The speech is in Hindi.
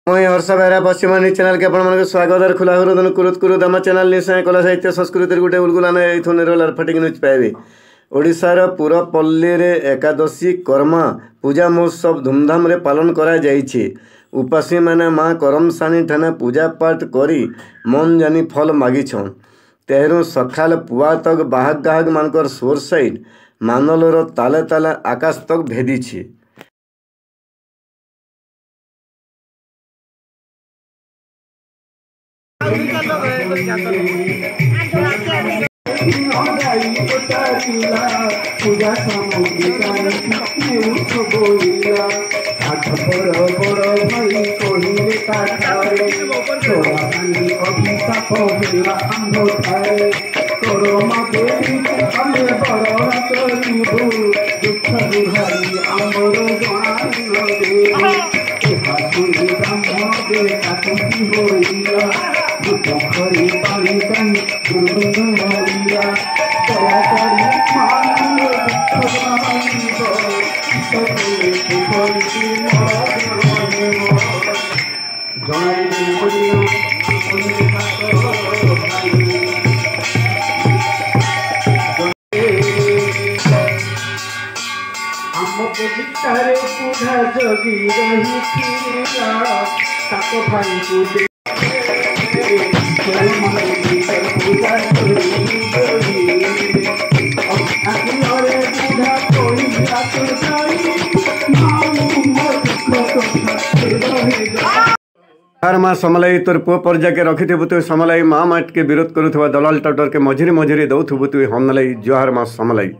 मैं हर्ष बेहरा पश्चिमानी चैनल के आपण स्वागत और खुला हृदय कुरुत कुरुत आम चैनल निश्चय कला साहित्य संस्कृति गोटे उलगुलान ये निरोलार फटिक न्यूज पाइबे। ओडिशार पुरपल्ली रे एकादशी कर्मा पूजा महोत्सव धूमधाम रे पालन करा जाइछि। उपासी माने माँ करमसाणी ठाने पूजा पाठ करी मन जानी फल मागिछन। तेहरू सखाल पुआ तक बाहक गाहक मानकर सोर साइड मानलर ताले ताले आकाश तक भेदिछि। पूजा सामग्री भाई कोहिले अभिशाप होला आंभ थाए तोर मते हमें बड़ करू दुख बुहाई आमर होइला पोखरी पानी कहीं दुर्गुण होइला दया करी मान तारे पूजा जगी रही ताको भाई को हर माँ समलाई तोर पुओ पर्जा के रखिथबु तु समलाई माँ माट के विरोध करुवा दलाल टटर के मझिरे मझिरे दौथबु तु हमलाई जोहार माँ समलाई।